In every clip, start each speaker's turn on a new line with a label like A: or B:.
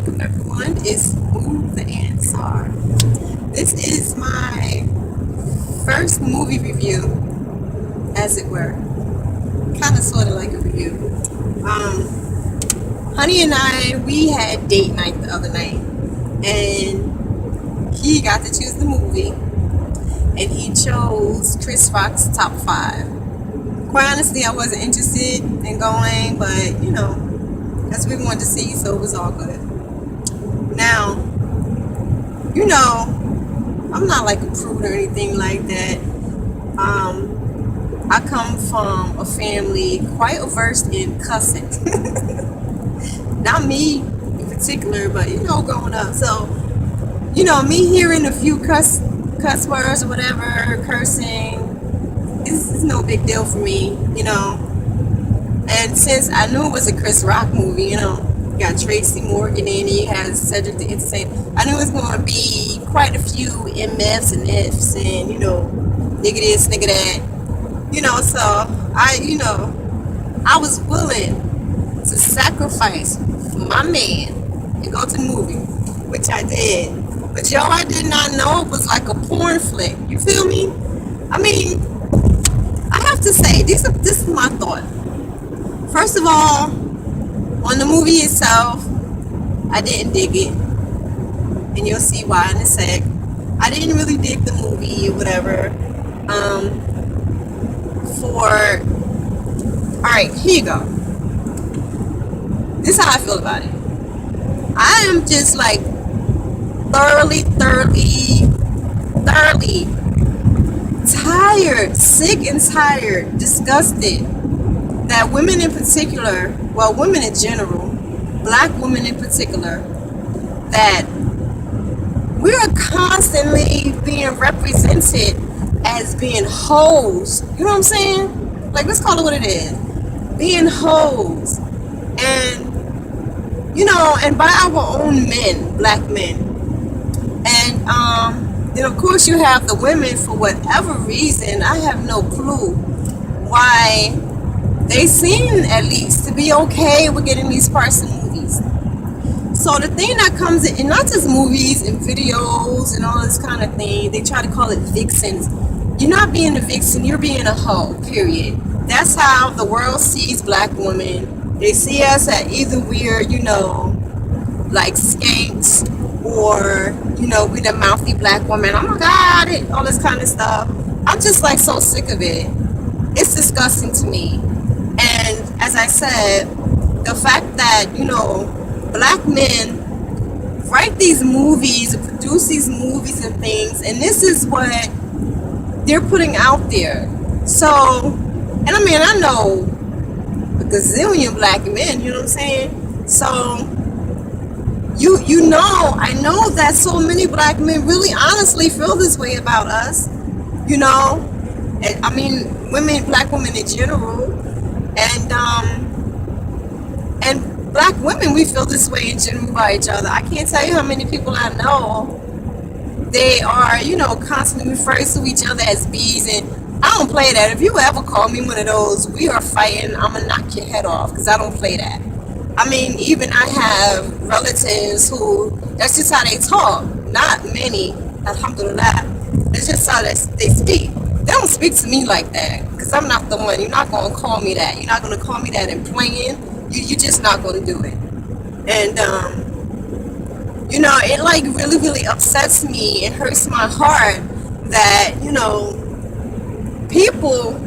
A: alaikum everyone, it's Smooth the Ansar. This is my first movie review, as it were. Kind of sort of like a review. Honey and I, we had date night the other night, and he got to choose the movie, and he chose Chris Rock's Top 5. Quite honestly, I wasn't interested in going, but that's what we wanted to see, so it was all good. Now, I'm not like a prude or anything like that. I come from a family quite averse in cussing. Not me in particular, but growing up. So, me hearing a few cuss words or whatever, cursing, is no big deal for me, And since I knew it was a Chris Rock movie, got Tracy Morgan in it, has Cedric the Entertainer, I knew it was going to be quite a few MFs and Fs and, nigga this, nigga that. So I was willing to sacrifice for my man and go to the movie, which I did. But I did not know it was like a porn flick. You feel me? I mean, I have to say, this is my thought. First of all, on the movie itself, I didn't dig it. And you'll see why in a sec. I didn't really dig the movie or whatever. Alright, here you go. This is how I feel about it. I am just like thoroughly tired, sick and tired, disgusted that women in particular, well, women in general, black women in particular, that we are constantly being represented as being hoes. You know what I'm saying? Like, let's call it what it is. Being hoes. And, and by our own men, black men. And, then of course you have the women, for whatever reason, I have no clue why they seem at least to be okay with getting these parts in movies. So the thing that comes in, not just movies and videos and all this kind of thing, they try to call it vixens. You're not being a vixen, you're being a hoe, period. That's how the world sees black women. They see us as either we're, like skanks, or, we the mouthy black woman. Oh my God, all this kind of stuff. I'm just like so sick of it. It's disgusting to me. And as I said, the fact that, black men write these movies, produce these movies and things, and this is what they're putting out there. So, and I know a gazillion black men, you know what I'm saying? So, I know that so many black men really honestly feel this way about us, and black women in general, and black women, we feel this way in general by each other. I can't tell you how many people I know, they are, constantly referring to each other as bees, and I don't play that. If you ever call me one of those, we are fighting, I'm gonna knock your head off, because I don't play that. Even I have relatives who, that's just how they talk. Not many, alhamdulillah. It's just how they speak. They don't speak to me like that, because I'm not the one. You're not going to call me that. You're not going to call me that in playing. You're just not going to do it. And, it like really, really upsets me. It hurts my heart that, people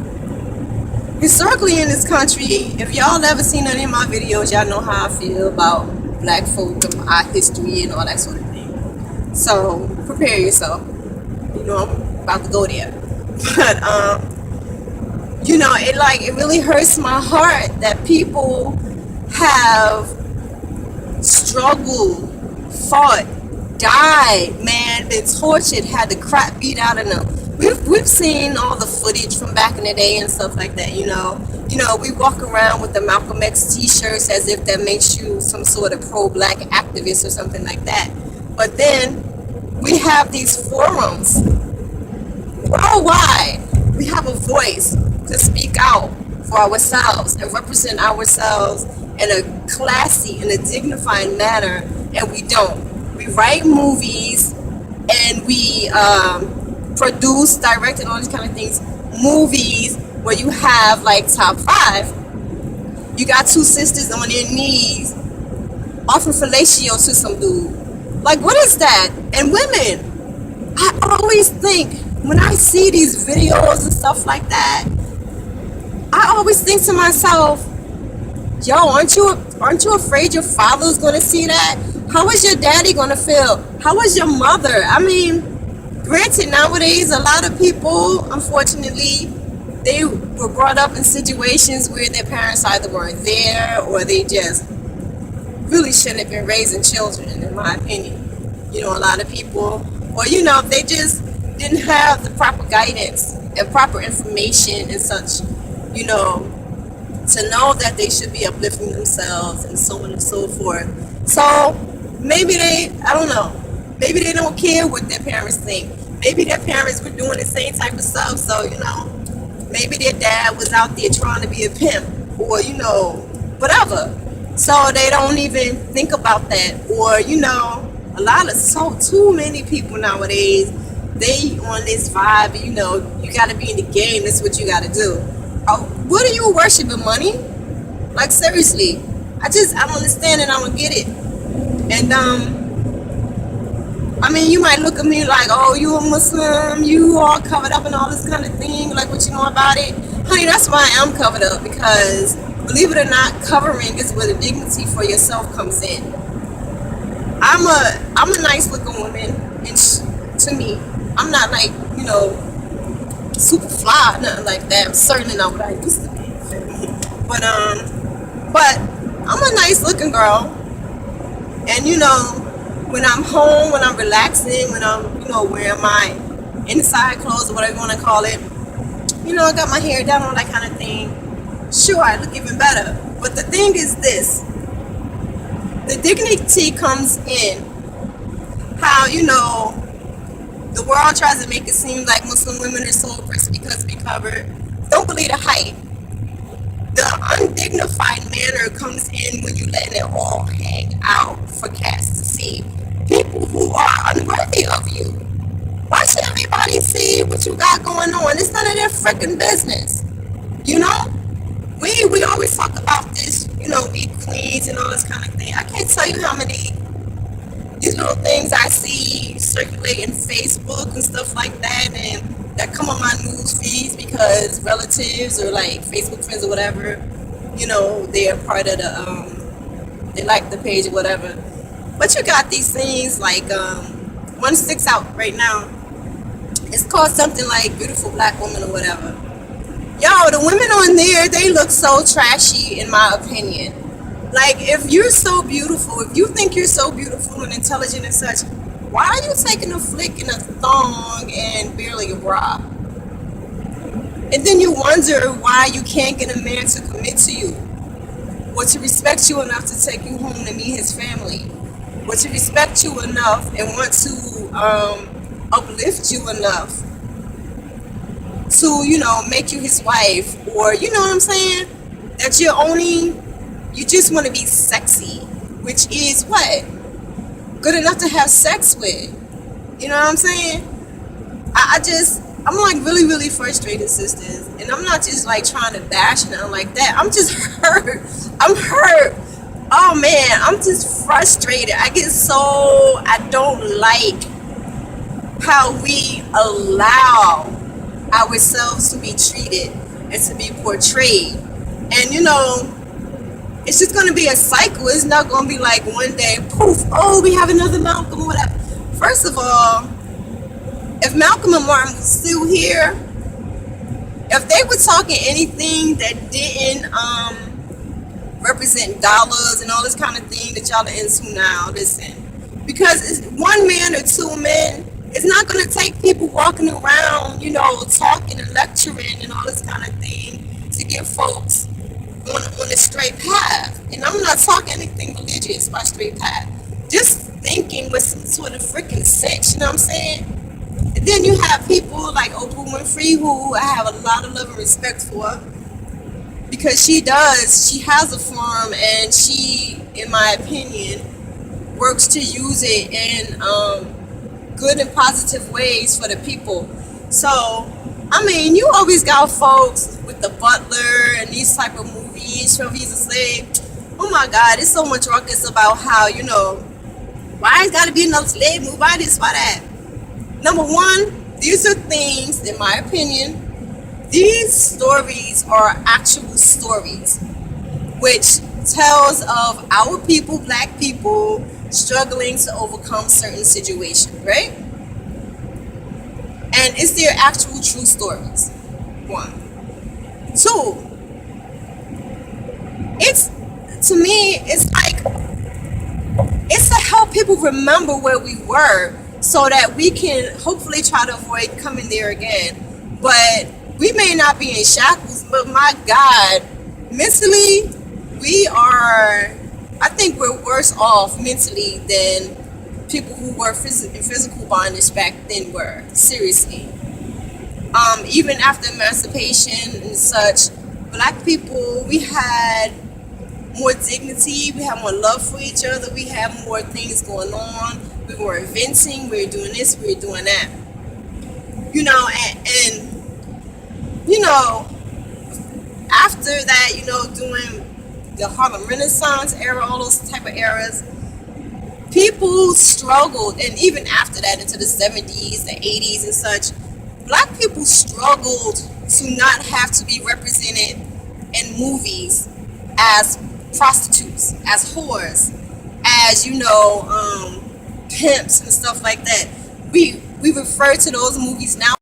A: historically in this country, if y'all ever seen any of my videos, y'all know how I feel about black folk and our history and all that sort of thing. So prepare yourself. I'm about to go there. But it really hurts my heart that people have struggled, fought, died, man, been tortured, had the crap beat out of them. We've seen all the footage from back in the day and stuff like that, we walk around with the Malcolm X t-shirts as if that makes you some sort of pro-black activist or something like that. But then we have these forums worldwide. We have a voice to speak out for ourselves and represent ourselves in a classy and a dignified manner and we don't. We write movies and we produce, direct, and all these kind of things. Movies where you have like top five. You got two sisters on their knees offering fellatio to some dude. Like, what is that? And women, I always think when I see these videos and stuff like that, I always think to myself, yo, aren't you afraid your father's gonna see that? How is your daddy gonna feel? How is your mother? I mean, granted, nowadays a lot of people, unfortunately, they were brought up in situations where their parents either weren't there or they just really shouldn't have been raising children, in my opinion. You know, a lot of people, or they just didn't have the proper guidance and proper information and such, to know that they should be uplifting themselves and so on and so forth. So maybe I don't know, maybe they don't care what their parents think. Maybe their parents were doing the same type of stuff, so maybe their dad was out there trying to be a pimp or whatever. So they don't even think about that. Or a lot of too many people nowadays, they on this vibe, you got to be in the game. That's what you got to do. What are you worshiping? Money? Like, seriously, I don't understand it. I don't get it. And I mean, you might look at me like, oh, you a Muslim, you all covered up and all this kind of thing, like what you know about it. Honey, that's why I am covered up, because believe it or not, covering is where the dignity for yourself comes in. I'm a nice looking woman, and to me, I'm not like, super fly, nothing like that. I'm certainly not what I used to be. But I'm a nice looking girl. And when I'm home, when I'm relaxing, when I'm, wearing my inside clothes or whatever you want to call it, I got my hair down, all that kind of thing. Sure, I look even better. But the thing is this, the dignity comes in how, the world tries to make it seem like Muslim women are so oppressed because we covered. Don't believe the hype. The undignified manner comes in when you let it all hang out for cats to see. People who are unworthy of you. Why should everybody see what you got going on? It's none of their freaking business. We always talk about this, be queens and all this kind of thing. I can't tell you how many these little things I see circulating Facebook and stuff like that, and that come on my news feeds because relatives or like Facebook friends or whatever, they're part of the they like the page or whatever. But you got these things like one sticks out right now. It's called something like Beautiful Black Woman or whatever. Yo, the women on there, they look so trashy in my opinion. Like, if you're so beautiful, if you think you're so beautiful and intelligent and such, why are you taking a flick and a thong and barely a bra? And then you wonder why you can't get a man to commit to you, or to respect you enough to take you home to meet his family, or to respect you enough and want to uplift you enough to, make you his wife, or you know what I'm saying? That you just want to be sexy, which is what? Good enough to have sex with. You know what I'm saying? I'm like really, really frustrated, sisters. And I'm not just like trying to bash and nothing like that. I'm just hurt. I'm hurt. Oh man, I'm just frustrated. I don't like how we allow ourselves to be treated and to be portrayed. And it's just going to be a cycle. It's not going to be like one day, poof, oh, we have another Malcolm or whatever. First of all, if Malcolm and Martin was still here, if they were talking anything that didn't represent dollars and all this kind of thing that y'all are into now, listen, because it's one man or two men, it's not going to take people walking around, talking and lecturing and all this kind of thing to get folks on a straight path. And I'm not talking anything religious by straight path. Just thinking with some sort of freaking sense, you know what I'm saying? And then you have people like Oprah Winfrey, who I have a lot of love and respect for, because she has a farm, and she, in my opinion, works to use it in good and positive ways for the people. So, I mean, you always got folks with the Butler and these type of movies from He's a Slave. Oh my God, it's so much ruckus about how, why it's got to be another slave movie, why this, why that. Number one, these are things, in my opinion, these stories are actual stories, which tells of our people, black people, struggling to overcome certain situations, right? And it's their actual true stories. One. Two, it's, to me, it's like, it's to help people remember where we were so that we can hopefully try to avoid coming there again. But we may not be in shackles, but my God, mentally, I think we're worse off mentally than people who were in physical bondage back then were. Seriously. Even after emancipation and such, black people, we had more dignity, we had more love for each other, we had more things going on, we were inventing, we were doing this, we were doing that. And after that, doing the Harlem Renaissance era, all those type of eras, people struggled, and even after that into the 70s, the 80s and such, black people struggled to not have to be represented in movies as prostitutes, as whores, as pimps and stuff like that. We refer to those movies now